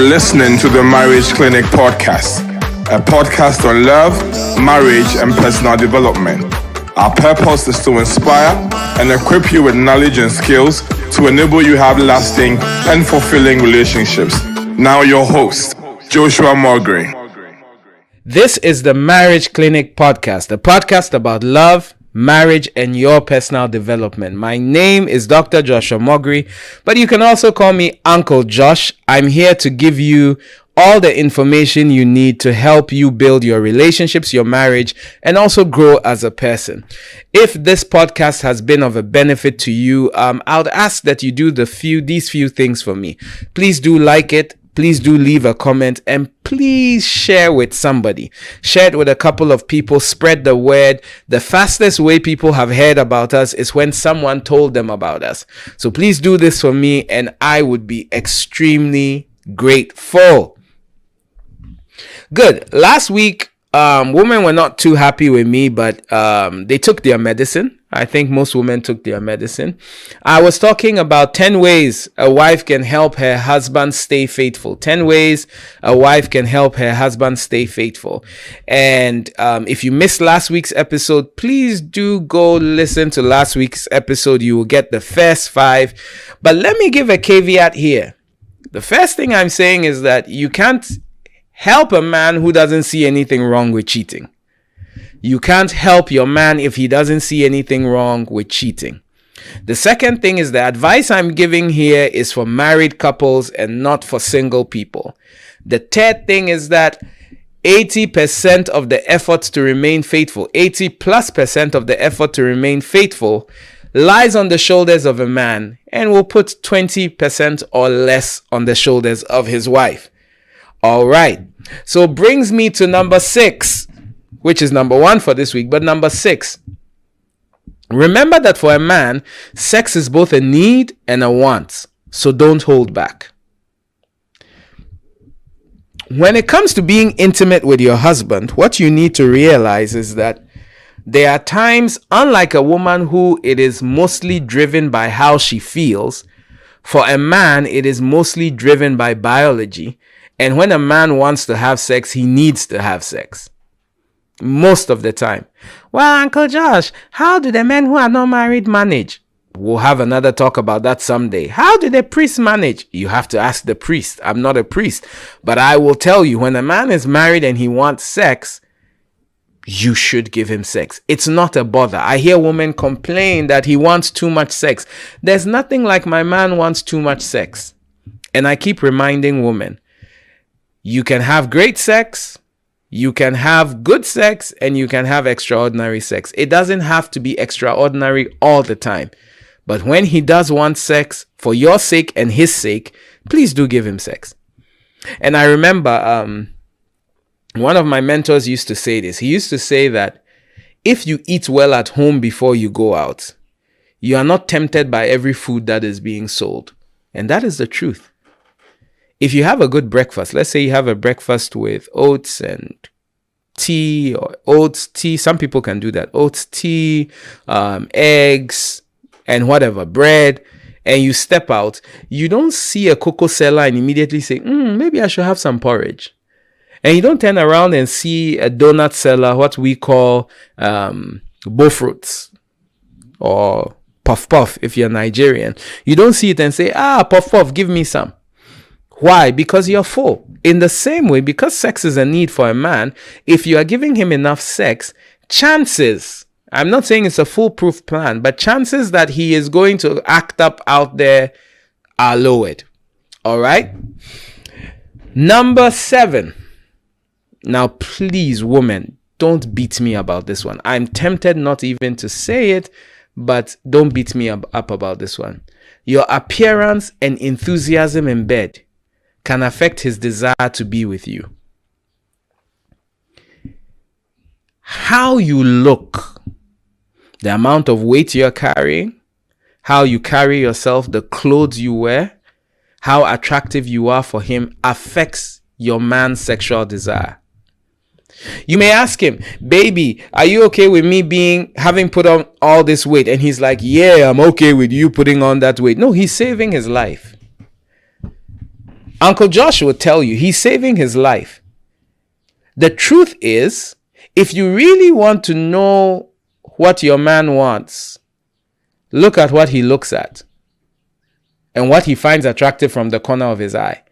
listening to the Marriage Clinic podcast, a podcast on love, marriage, and personal development. Our purpose is to inspire and equip you with knowledge and skills to enable you to have lasting and fulfilling relationships. Now your host, Joshua Mogri. This is the Marriage Clinic podcast, a podcast about love, marriage, and your personal development. My name is Dr. Joshua Mogri, but you can also call me Uncle Josh. I'm here to give you all the information you need to help you build your relationships, your marriage, and also grow as a person. If this podcast has been of a benefit to you, I would ask that you do these few things for me. Please do like it. Please do leave a comment, and please share with somebody. Share it with a couple of people. Spread the word. The fastest way people have heard about us is when someone told them about us. So please do this for me, and I would be extremely grateful. Good. Last week, women were not too happy with me, but they took their medicine. I think most women took their medicine. I was talking about 10 ways a wife can help her husband stay faithful. 10 ways a wife can help her husband stay faithful. And if you missed last week's episode, please do go listen to last week's episode. You will get the first 5. But let me give a caveat here. The first thing I'm saying is that you can't help a man who doesn't see anything wrong with cheating. You can't help your man if he doesn't see anything wrong with cheating. The second thing is the advice I'm giving here is for married couples and not for single people. The third thing is that 80% of the effort to remain faithful, 80+% of the effort to remain faithful lies on the shoulders of a man and will put 20% or less on the shoulders of his wife. All right. So brings me to number 6. Which is number 1 for this week, but number 6. Remember that for a man, sex is both a need and a want, so don't hold back. When it comes to being intimate with your husband, what you need to realize is that there are times, unlike a woman who it is mostly driven by how she feels, for a man, it is mostly driven by biology, and when a man wants to have sex, he needs to have sex. Most of the time. Well, Uncle Josh, how do the men who are not married manage? We'll have another talk about that someday. How do the priests manage? You have to ask the priest. I'm not a priest. But I will tell you, when a man is married and he wants sex, you should give him sex. It's not a bother. I hear women complain that he wants too much sex. There's nothing like my man wants too much sex. And I keep reminding women, you can have great sex, you can have good sex, and you can have extraordinary sex. It doesn't have to be extraordinary all the time. But when he does want sex, for your sake and his sake, please do give him sex. And I remember one of my mentors used to say this. He used to say that if you eat well at home before you go out, you are not tempted by every food that is being sold. And that is the truth. If you have a good breakfast, let's say you have a breakfast with oats and tea, or oats, tea, some people can do that, oats, tea, eggs, and whatever, bread, and you step out, you don't see a cocoa seller and immediately say, maybe I should have some porridge. And you don't turn around and see a donut seller, what we call bofruits or puff puff if you're Nigerian. You don't see it and say, puff puff, give me some. Why? Because you're full. In the same way, because sex is a need for a man, if you are giving him enough sex, chances, I'm not saying it's a foolproof plan, but chances that he is going to act up out there are lowered. All right? Number 7. Now, please, women, don't beat me about this one. I'm tempted not even to say it, but don't beat me up about this one. Your appearance and enthusiasm in bed can affect his desire to be with you. How you look, the amount of weight you're carrying, how you carry yourself, the clothes you wear, how attractive you are for him affects your man's sexual desire. You may ask him, baby, are you okay with me having put on all this weight? And he's like, yeah, I'm okay with you putting on that weight. No, he's saving his life. Uncle Josh will tell you he's saving his life. The truth is, if you really want to know what your man wants, look at what he looks at and what he finds attractive from the corner of his eye.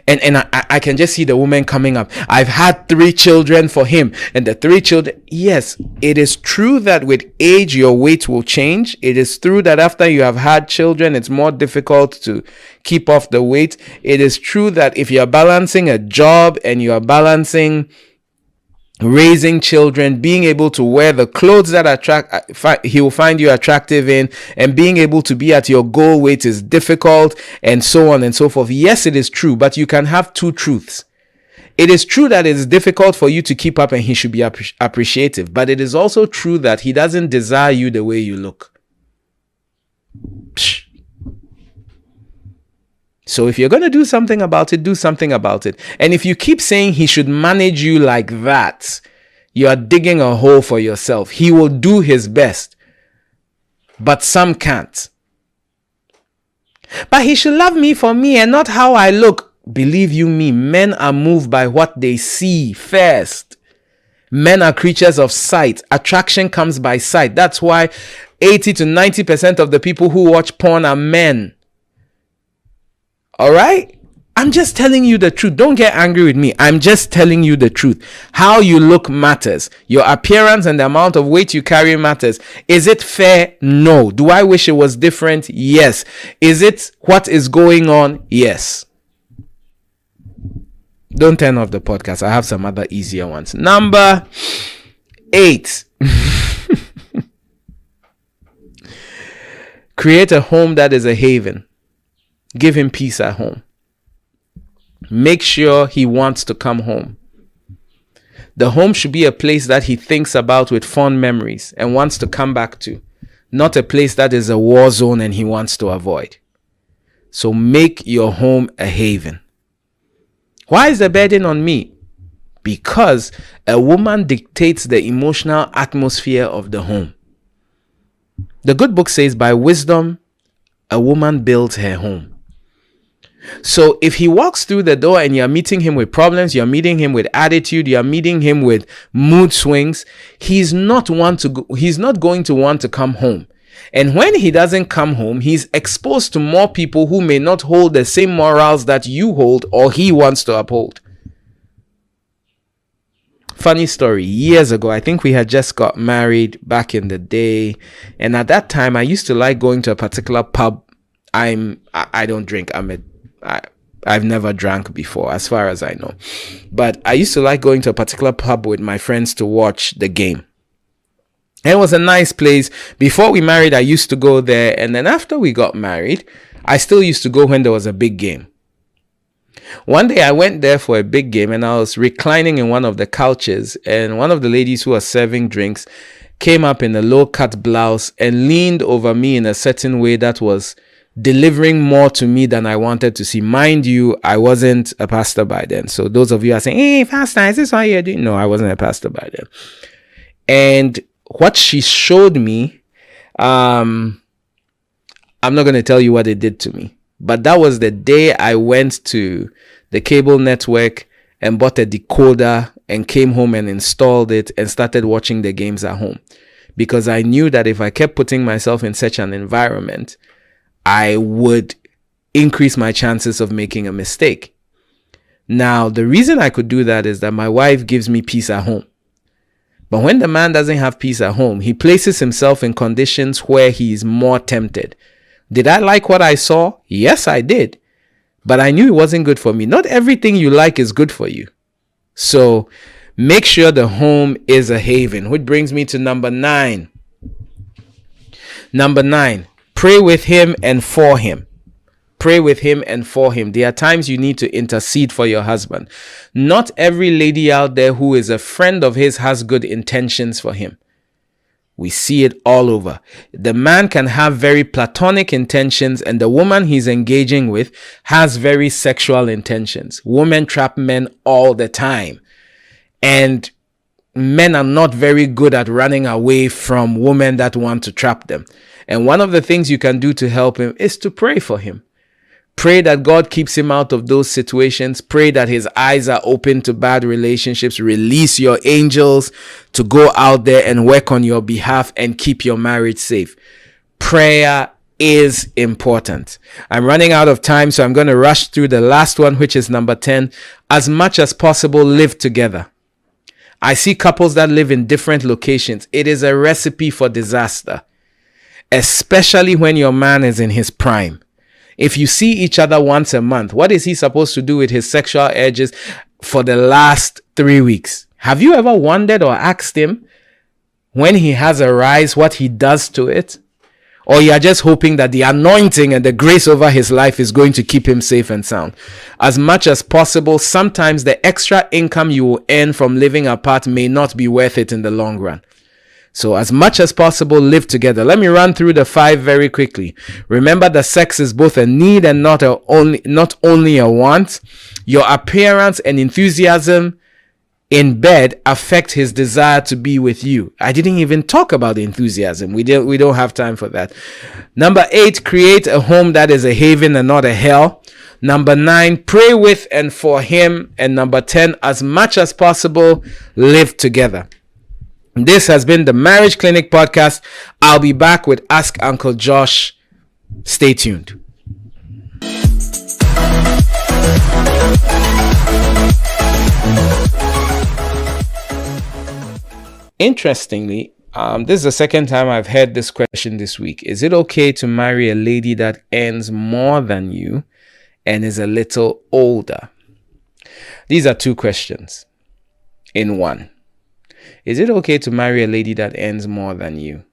And I can just see the woman coming up. I've had 3 children for him. And the 3 children, yes, it is true that with age, your weight will change. It is true that after you have had children, it's more difficult to keep off the weight. It is true that if you're balancing a job and you're balancing raising children, being able to wear the clothes that he will find you attractive in, and being able to be at your goal weight is difficult, and so on and so forth. Yes, it is true, but you can have 2 truths. It is true that it is difficult for you to keep up and he should be appreciative, but it is also true that he doesn't desire you the way you look. Psh. So if you're going to do something about it, do something about it. And if you keep saying he should manage you like that, you are digging a hole for yourself. He will do his best, but some can't. But he should love me for me and not how I look. Believe you me, men are moved by what they see first. Men are creatures of sight. Attraction comes by sight. That's why 80 to 90% of the people who watch porn are men. All right? I'm just telling you the truth. Don't get angry with me. I'm just telling you the truth. How you look matters. Your appearance and the amount of weight you carry matters. Is it fair? No. Do I wish it was different? Yes. Is it what is going on? Yes. Don't turn off the podcast. I have some other easier ones. Number 8. Create a home that is a haven. Give him peace at home. Make sure he wants to come home. The home should be a place that he thinks about with fond memories and wants to come back to, not a place that is a war zone and he wants to avoid. So make your home a haven. Why is the burden on me? Because a woman dictates the emotional atmosphere of the home. The good book says, by wisdom, a woman builds her home. So if he walks through the door and you're meeting him with problems, you're meeting him with attitude, you're meeting him with mood swings, he's not going to want to come home. And when he doesn't come home, he's exposed to more people who may not hold the same morals that you hold or he wants to uphold. Funny story, years ago, I think we had just got married back in the day. And at that time, I used to like going to a particular pub. I don't drink. I've never drank before, as far as I know. But I used to like going to a particular pub with my friends to watch the game. And it was a nice place. Before we married, I used to go there. And then after we got married, I still used to go when there was a big game. One day I went there for a big game and I was reclining in one of the couches. And one of the ladies who was serving drinks came up in a low-cut blouse and leaned over me in a certain way that was delivering more to me than I wanted to see. Mind you, I wasn't a pastor by then. So those of you are saying, hey, pastor, is this why you're doing? No, I wasn't a pastor by then. And what she showed me, I'm not going to tell you what it did to me. But that was the day I went to the cable network and bought a decoder and came home and installed it and started watching the games at home. Because I knew that if I kept putting myself in such an environment, I would increase my chances of making a mistake. Now, the reason I could do that is that my wife gives me peace at home. But when the man doesn't have peace at home, he places himself in conditions where he is more tempted. Did I like what I saw? Yes, I did. But I knew it wasn't good for me. Not everything you like is good for you. So make sure the home is a haven, which brings me to number 9. Number 9. Pray with him and for him. Pray with him and for him. There are times you need to intercede for your husband. Not every lady out there who is a friend of his has good intentions for him. We see it all over. The man can have very platonic intentions and the woman he's engaging with has very sexual intentions. Women trap men all the time. And men are not very good at running away from women that want to trap them. And one of the things you can do to help him is to pray for him. Pray that God keeps him out of those situations. Pray that his eyes are open to bad relationships. Release your angels to go out there and work on your behalf and keep your marriage safe. Prayer is important. I'm running out of time, so I'm going to rush through the last one, which is number 10. As much as possible, live together. I see couples that live in different locations. It is a recipe for disaster, especially when your man is in his prime. If you see each other once a month, what is he supposed to do with his sexual urges for the last 3 weeks? Have you ever wondered or asked him when he has a rise what he does to it? Or you are just hoping that the anointing and the grace over his life is going to keep him safe and sound? As much as possible, sometimes the extra income you will earn from living apart may not be worth it in the long run. So as much as possible, live together. Let me run through the 5 very quickly. Remember that sex is both a need and not only a want. Your appearance and enthusiasm in bed affect his desire to be with you. I didn't even talk about the enthusiasm. We don't have time for that. Number 8, create a home that is a haven and not a hell. Number 9, pray with and for him. And number 10, as much as possible, live together. This has been the Marriage Clinic podcast. I'll be back with Ask Uncle Josh. Stay tuned. Interestingly, this is the second time I've heard this question this week. Is it okay to marry a lady that earns more than you and is a little older? These are 2 questions in one. Is it okay to marry a lady that earns more than you?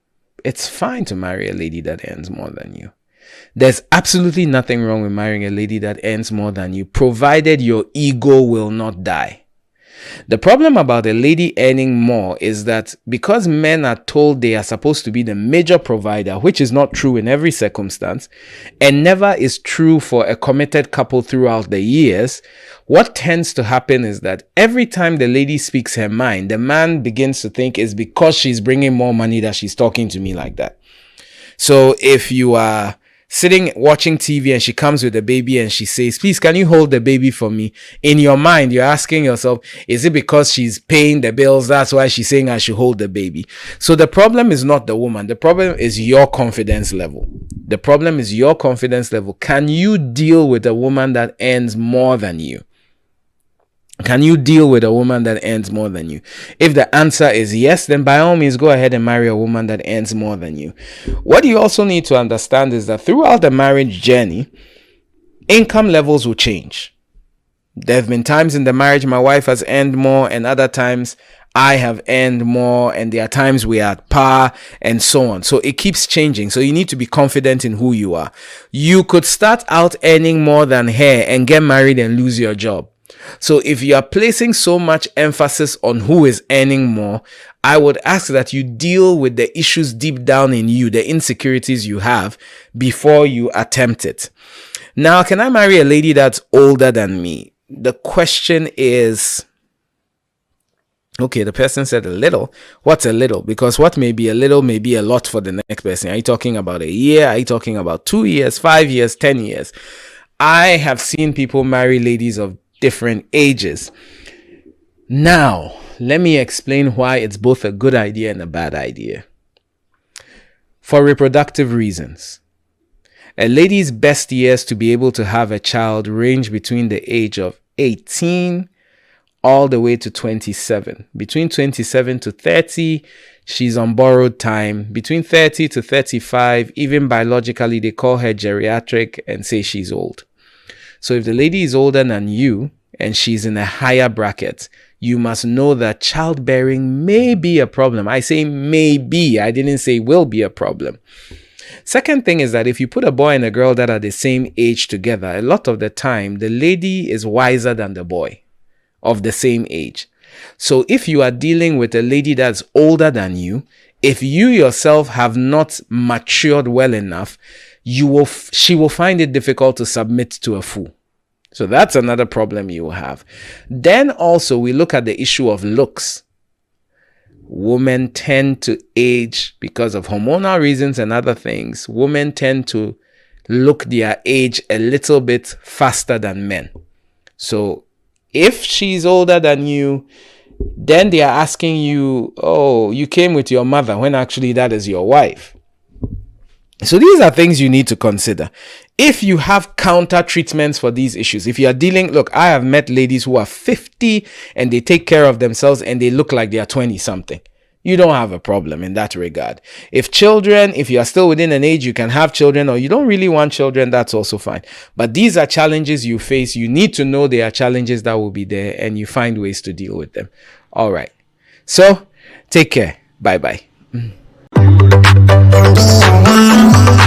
It's fine to marry a lady that earns more than you. There's absolutely nothing wrong with marrying a lady that earns more than you, provided your ego will not die. The problem about a lady earning more is that because men are told they are supposed to be the major provider, which is not true in every circumstance, and never is true for a committed couple throughout the years, what tends to happen is that every time the lady speaks her mind, the man begins to think it's because she's bringing more money that she's talking to me like that. So if you are sitting watching TV and she comes with a baby and she says, please, can you hold the baby for me? In your mind, you're asking yourself, is it because she's paying the bills? That's why she's saying I should hold the baby. So the problem is not the woman. The problem is your confidence level. The problem is your confidence level. Can you deal with a woman that earns more than you? Can you deal with a woman that earns more than you? If the answer is yes, then by all means, go ahead and marry a woman that earns more than you. What you also need to understand is that throughout the marriage journey, income levels will change. There have been times in the marriage my wife has earned more, and other times I have earned more, and there are times we are at par, and so on. So it keeps changing. So you need to be confident in who you are. You could start out earning more than her and get married and lose your job. So if you are placing so much emphasis on who is earning more, I would ask that you deal with the issues deep down in you, the insecurities you have, before you attempt it. Now, can I marry a lady that's older than me? The question is, okay, the person said a little. What's a little? Because what may be a little may be a lot for the next person. Are you talking about a year? Are you talking about 2 years, 5 years, 10 years? I have seen people marry ladies of different ages. Now, let me explain why it's both a good idea and a bad idea. For reproductive reasons. A lady's best years to be able to have a child range between the age of 18 all the way to 27. Between 27 to 30, she's on borrowed time. Between 30 to 35, even biologically, they call her geriatric and say she's old. So if the lady is older than you and she's in a higher bracket, you must know that childbearing may be a problem. I say maybe. I didn't say will be a problem. Second thing is that if you put a boy and a girl that are the same age together, a lot of the time, the lady is wiser than the boy of the same age. So if you are dealing with a lady that's older than you, if you yourself have not matured well enough, she will find it difficult to submit to a fool. So that's another problem you will have. Then also we look at the issue of looks. Women tend to age because of hormonal reasons and other things. Women tend to look their age a little bit faster than men. So if she's older than you, then they are asking you, oh, you came with your mother, when actually that is your wife. So these are things you need to consider. If you have counter treatments for these issues, if you are dealing, look, I have met ladies who are 50 and they take care of themselves and they look like they are 20 something. You don't have a problem in that regard. If you are still within an age you can have children, or you don't really want children, that's also fine. But these are challenges you face. You need to know there are challenges that will be there, and you find ways to deal with them. All right. So take care. Bye-bye.